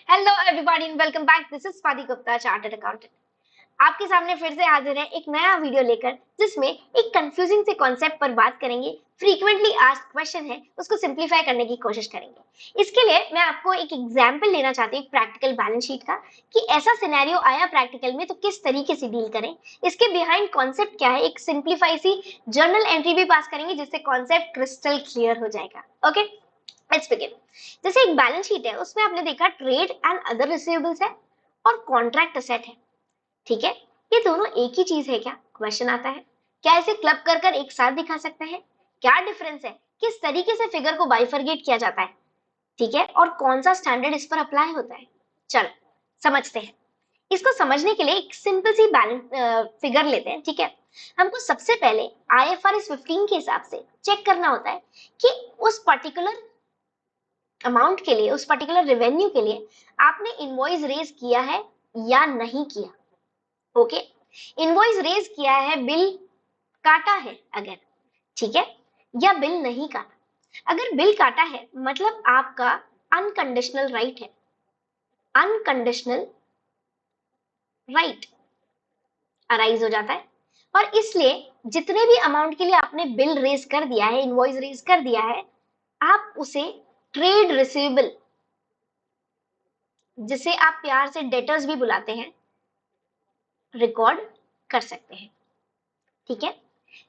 Hello everybody and welcome back. This is Swati Gupta, chartered accountant. आपके सामने फिर से हाजिर है एक नया वीडियो लेकर, जिसमें एक कंफ्यूजिंग से कॉन्सेप्ट पर बात करेंगे। फ्रीक्वेंटली आस्क्ड क्वेश्चन है, उसको सिंप्लीफाई करने की कोशिश करेंगे। इसके लिए मैं आपको एक एग्जांपल लेना चाहती हूँ प्रैक्टिकल बैलेंस शीट का, कि ऐसा सिनेरियो आया प्रैक्टिकल में तो किस तरीके से डील करें, इसके बिहाइंड कॉन्सेप्ट क्या है। एक सिंप्लीफाई सी जर्नल एंट्री भी पास करेंगे, जिससे कॉन्सेप्ट क्रिस्टल क्लियर हो जाएगा। Okay, let's begin. जैसे एक बैलेंस शीट है, उसमें आपने देखा ट्रेड एंड अदर रिसीवेबल्स है और कॉन्ट्रैक्ट असेट है। ठीक है, ये दोनों एक ही चीज है क्या? क्वेश्चन आता है। क्या इसे क्लब कर कर एक साथ दिखा सकते हैं? क्या डिफरेंस है? किस तरीके से फिगर को बाइफरगेट किया जाता है? ठीक है, और कौन सा स्टैंडर्ड इस पर अप्लाई होता है? चलो समझते हैं। इसको समझने के लिए एक सिंपल सी बैलेंस फिगर लेते हैं। ठीक है, हमको सबसे पहले IFRS 15 के हिसाब से चेक करना होता है कि उस पर्टिकुलर अमाउंट के लिए, उस पर्टिकुलर रेवेन्यू के लिए आपने इनवॉइस रेज किया है या नहीं किया। ओके, इनवॉइस रेज किया है, बिल काटा है अगर, ठीक है, या बिल नहीं काटा। अगर बिल काटा है मतलब आपका अनकंडीशनल राइट है, अनकंडीशनल राइट अराइज हो जाता है। और इसलिए जितने भी अमाउंट के लिए आपने बिल रेज कर दिया है, इनवॉइस रेज कर दिया है, आप उसे ट्रेड रिसीवेबल, जिसे आप प्यार से डेटर्स भी बुलाते हैं, रिकॉर्ड कर सकते हैं। ठीक है,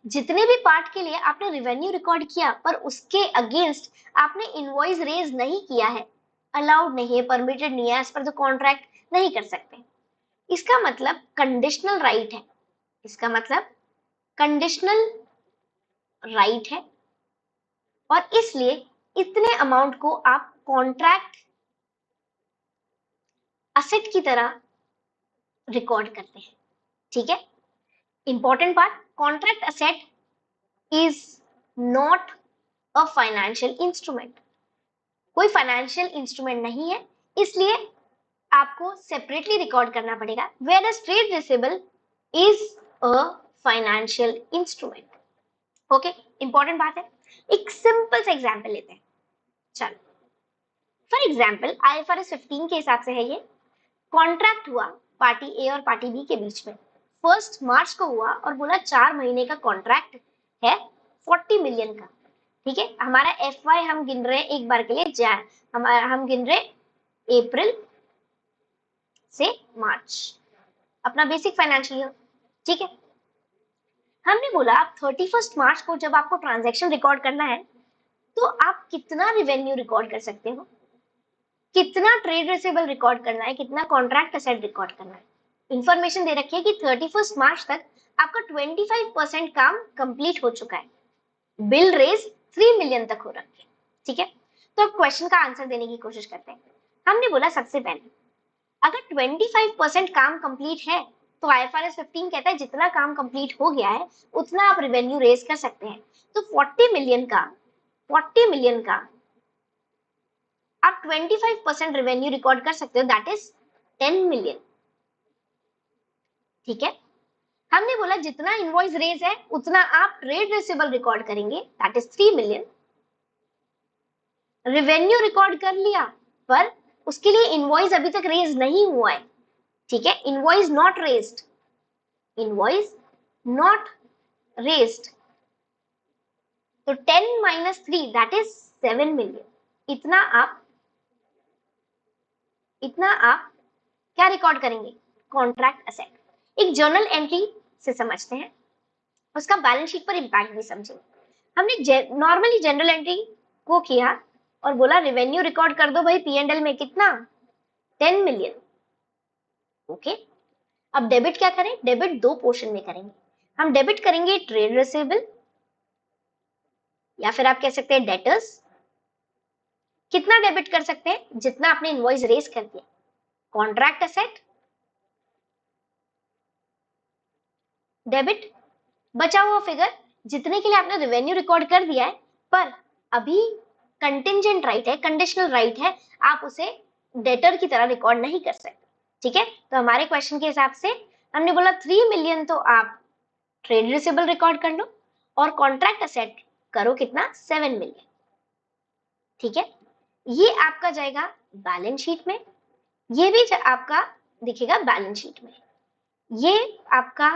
जितने भी पार्ट के लिए आपने रेवेन्यू रिकॉर्ड किया पर उसके अगेंस्ट आपने इनवॉइस रेज नहीं किया है, अलाउड नहीं है, परमिटेड नहीं है, एज पर द कॉन्ट्रैक्ट नहीं कर सकते। इसका मतलब कंडीशनल राइट है, इसका मतलब कंडीशनल राइट है, और इसलिए इतने अमाउंट को आप कॉन्ट्रैक्ट असेट की तरह रिकॉर्ड करते हैं। ठीक है, important part, contract asset is not a financial instrument, कोई फाइनेंशियल इंस्ट्रूमेंट नहीं है, इसलिए आपको सेपरेटली रिकॉर्ड करना पड़ेगा। Whereas trade receivable is a financial instrument. Okay, important बात है। एक सिंपल सा एग्जांपल लेते हैं। चलो, फॉर एग्जांपल IFRS 15 के हिसाब से है ये। कॉन्ट्रैक्ट हुआ पार्टी ए और पार्टी बी के बीच में, 1 मार्च को हुआ, और बोला 4 महीने का कॉन्ट्रैक्ट है 40 मिलियन का। ठीक है, हमारा FY हम गिन रहे हैं एक बार के लिए, हम गिन रहे अप्रैल से मार्च, अपना बेसिक फाइनेंशियल ईयर। ठीक है, हमने बोला आप 31 मार्च को जब आपको ट्रांजैक्शन रिकॉर्ड करना है, तो आप कितना रेवेन्यू रिकॉर्ड कर सकते हो, कितना ट्रेड रिसीवेबल रिकॉर्ड करना है, कितना कॉन्ट्रैक्ट असेट रिकॉर्ड करना है। इंफॉर्मेशन दे रखी है कि 31 मार्च तक आपका 25% काम कंप्लीट हो चुका है, बिल रेज 3 मिलियन तक हो रखी है। ठीक है, तो अब क्वेश्चन का आंसर देने की कोशिश करते हैं। हमने बोला सबसे पहले अगर 25% काम कंप्लीट है, तो IFRS 15 कहता है जितना काम कंप्लीट हो गया है उतना आप रेवेन्यू रेज कर सकते हैं। तो 40 मिलियन का आप 25% रेवेन्यू रिकॉर्ड कर सकते हो, दैट इज 10 मिलियन। ठीक है, हमने बोला जितना इनवॉइस रेज है उतना आप ट्रेड रिसीवेबल रिकॉर्ड करेंगे, that is 3 million. Revenue record कर लिया, पर उसके लिए इनवॉइस अभी तक रेज नहीं हुआ है। ठीक है, invoice not raised, invoice not raised, तो 10 माइनस 3 दैट इज 7 मिलियन। इतना आप क्या रिकॉर्ड करेंगे? Contract asset. एक जर्नल एंट्री से समझते हैं, उसका बैलेंस शीट पर इंपैक्ट भी समझेंगे। हमने नॉर्मली जनरल एंट्री को किया और बोला रेवेन्यू रिकॉर्ड कर दो भाई P&L में, कितना? 10 मिलियन। ओके, अब डेबिट क्या करें? डेबिट दो पोर्शन में करेंगे। हम डेबिट करेंगे ट्रेड रिसीवेबल, या फिर आप कह सकते हैं डेटर्स। कितना डेबिट कर सकते हैं? जितना आपने इनवॉइस रेज कर दिया। कॉन्ट्रैक्ट असेट डेबिट, बचा हुआ फिगर जितने के लिए आपने रेवेन्यू रिकॉर्ड कर दिया है, पर अभी कंटिंजेंट राइट है, कंडीशनल राइट है, आप उसे डेटर की तरह रिकॉर्ड नहीं कर सकते। ठीक है, तो हमारे क्वेश्चन के हिसाब से हमने बोला 3 मिलियन तो आप ट्रेड रिसीवेबल रिकॉर्ड कर लो, और कॉन्ट्रैक्ट असेट करो कितना? 7 मिलियन। ठीक है, ये आपका जाएगा बैलेंस शीट में, ये भी आपका दिखेगा बैलेंस शीट में। ये आपका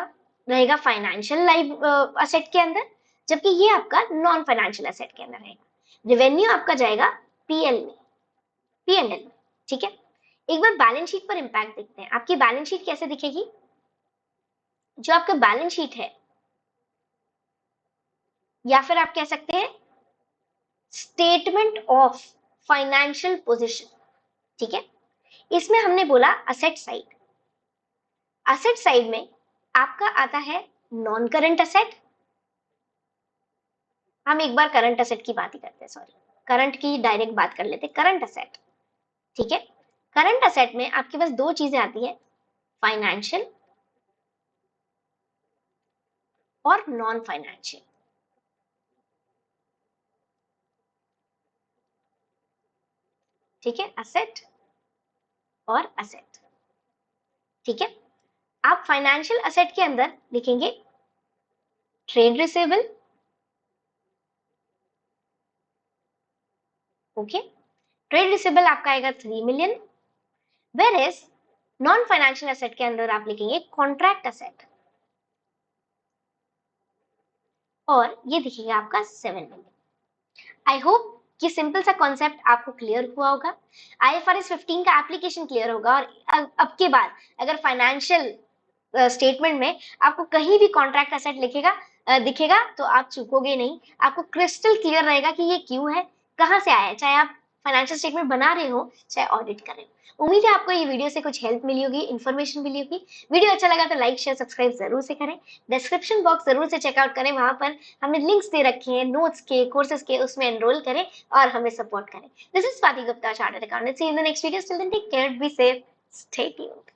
रहेगा फाइनेंशियल लाइव असेट के अंदर, जबकि ये आपका नॉन फाइनेंशियल एसेट के अंदर रहेगा। रेवेन्यू आपका जाएगा पीएल में, पीएनएल में, ठीक है। एक बार बैलेंस शीट पर इंपैक्ट देखते हैं। आपकी बैलेंस शीट कैसे दिखेगी? जो आपका बैलेंस शीट है, या फिर आप कह सकते हैं स्टेटमेंट ऑफ फाइनेंशियल पोजीशन, ठीक है। इसमें हमने बोला असेट साइड। असेट साइड में आपका आता है नॉन करंट असेट। हम एक बार करंट असेट की बात ही करते हैं, सॉरी, करंट की डायरेक्ट बात कर लेते हैं। करंट असेट, ठीक है। करंट असेट में आपके पास दो चीजें आती है, फाइनेंशियल और नॉन फाइनेंशियल, ठीक है। असेट और असेट, ठीक है। आप फाइनेंशियल असेट के अंदर लिखेंगे trade receivable, okay. Trade receivable आपका आएगा 3 million, whereas non financial asset के अंदर आप लिखेंगे कॉन्ट्रैक्ट एसेट, और ये दिखेगा आपका 7 मिलियन। आई होप कि सिंपल सा कॉन्सेप्ट आपको क्लियर हुआ होगा, आईएफआरएस 15 का एप्लीकेशन क्लियर होगा, और अब के बाद अगर फाइनेंशियल स्टेटमेंट में आपको कहीं भी कॉन्ट्रैक्ट एसेट दिखेगा तो आप चूकोगे नहीं, आपको क्रिस्टल क्लियर रहेगा कि ये क्यों है, कहाँ से आया है, चाहे आप फाइनेंशियल स्टेटमेंट बना रहे हो चाहे ऑडिट कर रहे हो। उम्मीद है आपको ये वीडियो से कुछ हेल्प मिली होगी, इन्फॉर्मेशन मिली होगी। वीडियो अच्छा लगा तो लाइक शेयर सब्सक्राइब जरूर से करें। डिस्क्रिप्शन बॉक्स जरूर से चेकआउट करें, वहां पर हमने लिंक्स दे रखे हैं नोट्स के, कोर्सेज के, उसमें एनरोल करें और हमें सपोर्ट करें। This is Swati Gupta, chartered accountant. See you in the next video. Till then take care, be safe, stay tuned.